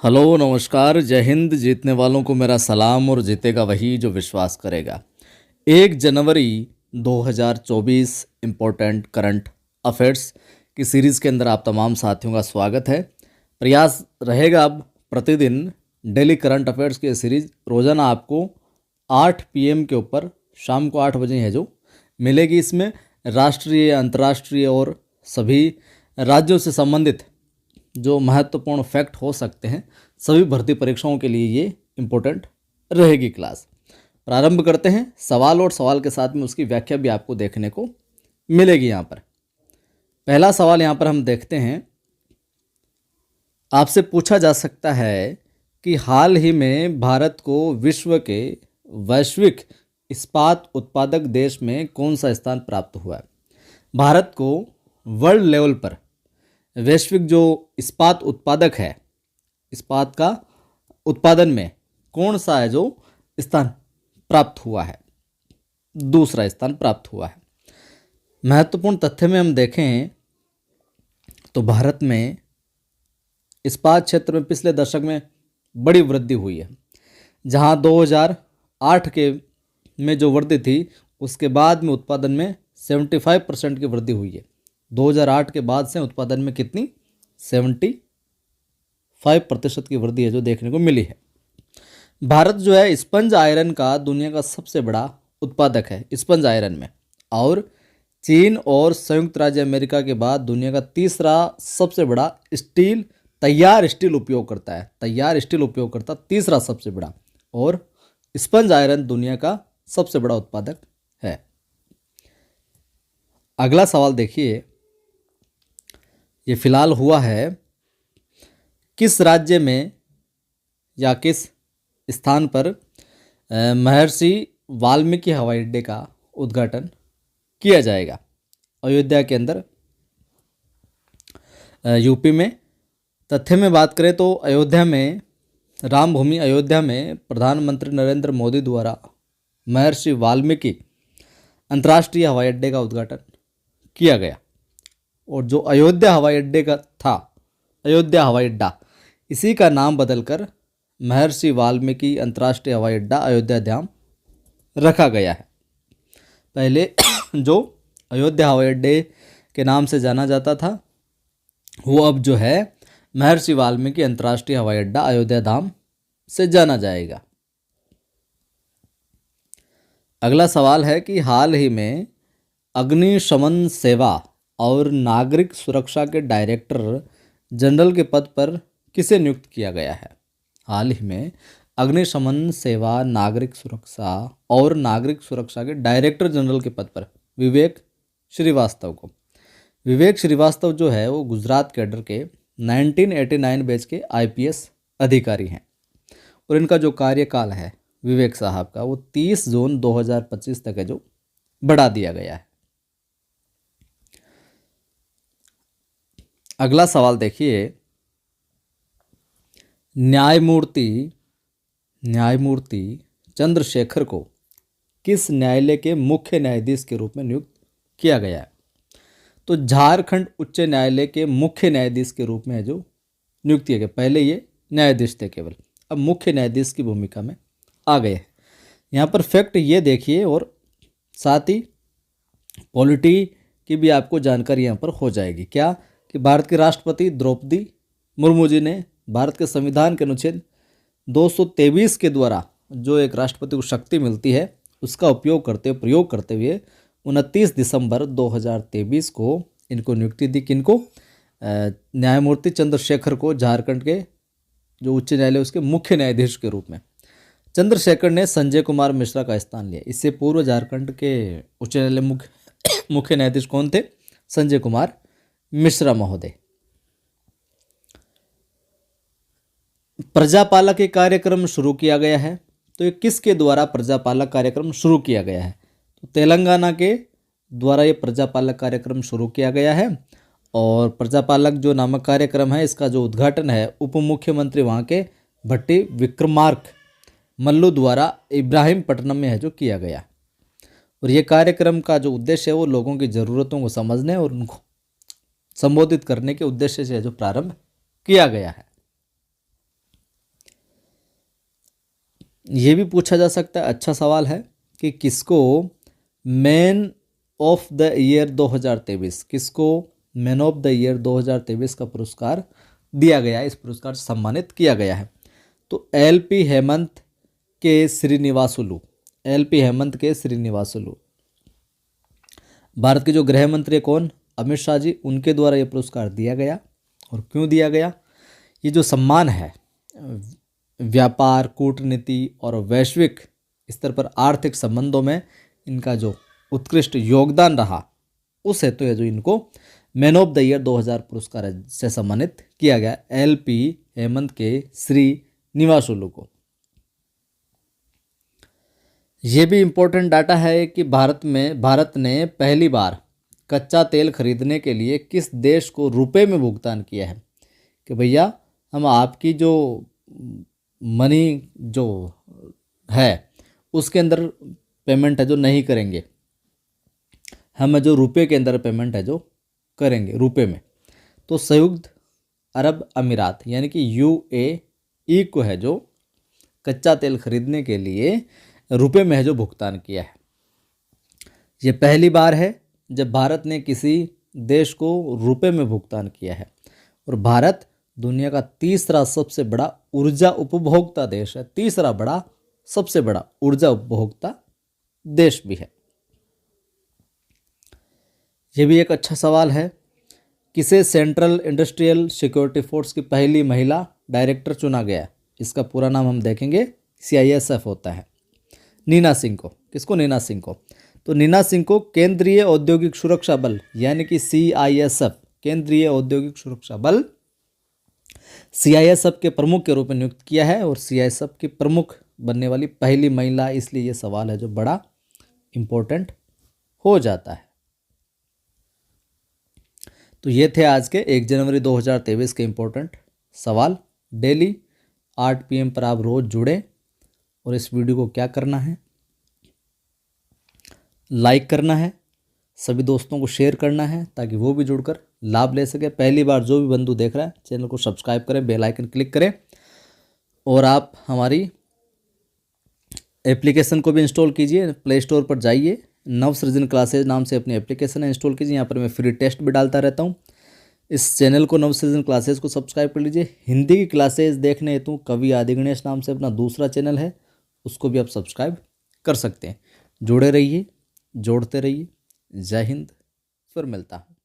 Hello नमस्कार जय हिंद। जीतने वालों को मेरा सलाम और जीतेगा वही जो विश्वास करेगा। 1 जनवरी 2024 इम्पोर्टेंट करंट अफेयर्स की सीरीज़ के अंदर आप तमाम साथियों का स्वागत है। प्रयास रहेगा अब प्रतिदिन डेली करंट अफेयर्स की सीरीज़ रोज़ाना आपको 8 PM के ऊपर शाम को 8 बजे है जो मिलेगी। इसमें राष्ट्रीय अंतर्राष्ट्रीय और सभी राज्यों से संबंधित जो महत्वपूर्ण फैक्ट हो सकते हैं सभी भर्ती परीक्षाओं के लिए ये इम्पोर्टेंट रहेगी क्लास। प्रारंभ करते हैं सवाल और सवाल के साथ में उसकी व्याख्या भी आपको देखने को मिलेगी। यहाँ पर पहला सवाल यहाँ पर हम देखते हैं। आपसे पूछा जा सकता है कि हाल ही में भारत को विश्व के वैश्विक इस्पात उत्पादक देश में कौन सा स्थान प्राप्त हुआ है। भारत को वर्ल्ड लेवल पर वैश्विक जो इस्पात उत्पादक है, इस्पात का उत्पादन में कौन सा है जो स्थान प्राप्त हुआ है, दूसरा स्थान प्राप्त हुआ है। महत्वपूर्ण तथ्य में हम देखें तो भारत में इस्पात क्षेत्र में पिछले दशक में बड़ी वृद्धि हुई है। जहां 2008 के में जो वृद्धि थी उसके बाद में उत्पादन में 75% की वृद्धि हुई है। 2008 के बाद से उत्पादन में कितनी 75% की वृद्धि है जो देखने को मिली है। भारत जो है स्पंज आयरन का दुनिया का सबसे बड़ा उत्पादक है स्पंज आयरन में, और चीन और संयुक्त राज्य अमेरिका के बाद दुनिया का तीसरा सबसे बड़ा तैयार स्टील उपयोगकर्ता तीसरा सबसे बड़ा, और स्पंज आयरन दुनिया का सबसे बड़ा उत्पादक है। अगला सवाल देखिए, ये फिलहाल हुआ है किस राज्य में या किस स्थान पर महर्षि वाल्मीकि हवाई अड्डे का उद्घाटन किया जाएगा। अयोध्या के अंदर, यूपी में। तथ्य में बात करें तो अयोध्या में रामभूमि अयोध्या में प्रधानमंत्री नरेंद्र मोदी द्वारा महर्षि वाल्मीकि अंतर्राष्ट्रीय हवाई अड्डे का उद्घाटन किया गया, और जो अयोध्या हवाई अड्डे का था, अयोध्या हवाई अड्डा, इसी का नाम बदलकर महर्षि वाल्मीकि अंतर्राष्ट्रीय हवाई अड्डा अयोध्या धाम रखा गया है। पहले जो अयोध्या हवाई अड्डे के नाम से जाना जाता था वो अब जो है महर्षि वाल्मीकि अंतर्राष्ट्रीय हवाई अड्डा अयोध्या धाम से जाना जाएगा। अगला सवाल है कि हाल ही में अग्निशमन सेवा और नागरिक सुरक्षा के डायरेक्टर जनरल के पद पर किसे नियुक्त किया गया है। हाल ही में अग्निशमन सेवा, नागरिक सुरक्षा और नागरिक सुरक्षा के डायरेक्टर जनरल के पद पर विवेक श्रीवास्तव जो है वो गुजरात कैडर के 1989 बैच के IPS अधिकारी हैं, और इनका जो कार्यकाल है विवेक साहब का वो 30 जून 2025 तक है जो बढ़ा दिया गया है। अगला सवाल देखिए, न्यायमूर्ति चंद्रशेखर को किस न्यायालय के मुख्य न्यायाधीश के रूप में नियुक्त किया गया है। तो झारखंड उच्च न्यायालय के मुख्य न्यायाधीश के रूप में जो नियुक्त किया गया। पहले ये न्यायाधीश थे केवल, अब मुख्य न्यायाधीश की भूमिका में आ गए हैं। यहाँ पर फैक्ट ये देखिए, और साथ ही पॉलिटी की भी आपको जानकारी यहाँ पर हो जाएगी। क्या कि भारत के राष्ट्रपति द्रौपदी मुर्मू जी ने भारत के संविधान के अनुच्छेद 223 के द्वारा जो एक राष्ट्रपति को शक्ति मिलती है उसका प्रयोग करते हुए 29 दिसंबर 2023 को इनको नियुक्ति दी। किनको? न्यायमूर्ति चंद्रशेखर को झारखंड के जो उच्च न्यायालय उसके मुख्य न्यायाधीश के रूप में। चंद्रशेखर ने संजय कुमार मिश्रा का स्थान लिया। इससे पूर्व झारखंड के उच्च न्यायालय मुख्य न्यायाधीश कौन थे? संजय कुमार मिश्रा महोदय। प्रजापालक एक कार्यक्रम शुरू किया गया है, तो ये किसके द्वारा प्रजापालक कार्यक्रम शुरू किया गया है? तो तेलंगाना के द्वारा ये प्रजापालक कार्यक्रम शुरू किया गया है, और प्रजापालक जो नामक कार्यक्रम है इसका जो उद्घाटन है उप मुख्यमंत्री वहाँ के भट्टी विक्रमार्क मल्लू द्वारा इब्राहिमपट्टनम में है जो किया गया। और ये कार्यक्रम का जो उद्देश्य है वो लोगों की ज़रूरतों को समझने और उनको संबोधित करने के उद्देश्य से जो प्रारंभ किया गया है। ये भी पूछा जा सकता है, अच्छा सवाल है, कि किसको मैन ऑफ द ईयर 2023, किसको मैन ऑफ द ईयर 2023 का पुरस्कार दिया गया है, इस पुरस्कार से सम्मानित किया गया है। तो एलपी हेमंत के श्रीनिवासुलु, एलपी हेमंत के श्रीनिवासुलु। भारत के जो गृह मंत्री कौन, अमित शाह जी, उनके द्वारा ये पुरस्कार दिया गया। और क्यों दिया गया, ये जो सम्मान है व्यापार, कूटनीति और वैश्विक स्तर पर आर्थिक संबंधों में इनका जो उत्कृष्ट योगदान रहा, उस हेतु है जो इनको मैन ऑफ द ईयर 2000 पुरस्कार से सम्मानित किया गया, एलपी हेमंत के श्रीनिवासुलु को। ये भी इम्पोर्टेंट डाटा है कि भारत ने पहली बार कच्चा तेल खरीदने के लिए किस देश को रुपए में भुगतान किया है, कि भैया हम आपकी जो मनी जो है उसके अंदर पेमेंट है जो नहीं करेंगे, हम जो रुपए के अंदर पेमेंट है जो करेंगे रुपए में। तो संयुक्त अरब अमीरात यानी कि यूएई को है जो कच्चा तेल खरीदने के लिए रुपए में है जो भुगतान किया है। ये पहली बार है जब भारत ने किसी देश को रुपए में भुगतान किया है। और भारत दुनिया का तीसरा सबसे बड़ा ऊर्जा उपभोक्ता देश है, तीसरा बड़ा सबसे बड़ा ऊर्जा उपभोक्ता देश भी है। ये भी एक अच्छा सवाल है, किसे सेंट्रल इंडस्ट्रियल सिक्योरिटी फोर्स की पहली महिला डायरेक्टर चुना गया, इसका पूरा नाम हम देखेंगे, सीआईएसएफ होता है। नीना सिंह को, किसको, नीना सिंह को। तो नीना सिंह को केंद्रीय औद्योगिक सुरक्षा बल यानी कि सीआईएसएफ, केंद्रीय औद्योगिक सुरक्षा बल सीआईएसएफ के प्रमुख के रूप में नियुक्त किया है। और सीआईएसएफ की प्रमुख बनने वाली पहली महिला, इसलिए ये सवाल है जो बड़ा इंपॉर्टेंट हो जाता है। तो ये थे आज के 1 जनवरी 2023 के इंपॉर्टेंट सवाल। डेली 8 PM पर आप रोज जुड़े और इस वीडियो को क्या करना है, लाइक करना है, सभी दोस्तों को शेयर करना है ताकि वो भी जुड़कर लाभ ले सके। पहली बार जो भी बंधु देख रहा है चैनल को सब्सक्राइब करें, बेल आइकन क्लिक करें। और आप हमारी एप्लीकेशन को भी इंस्टॉल कीजिए, प्ले स्टोर पर जाइए, नवसृजन क्लासेज नाम से अपनी एप्लीकेशन है, इंस्टॉल कीजिए। यहाँ पर मैं फ्री टेस्ट भी डालता रहता हूँ। इस चैनल को नवसृजन क्लासेज को सब्सक्राइब कर लीजिए। हिंदी की क्लासेज देखने हेतु कवि आदि गणेश नाम से अपना दूसरा चैनल है, उसको भी आप सब्सक्राइब कर सकते हैं। जुड़े रहिए, जोड़ते रहिए। जय हिंद, फिर मिलता हूँ।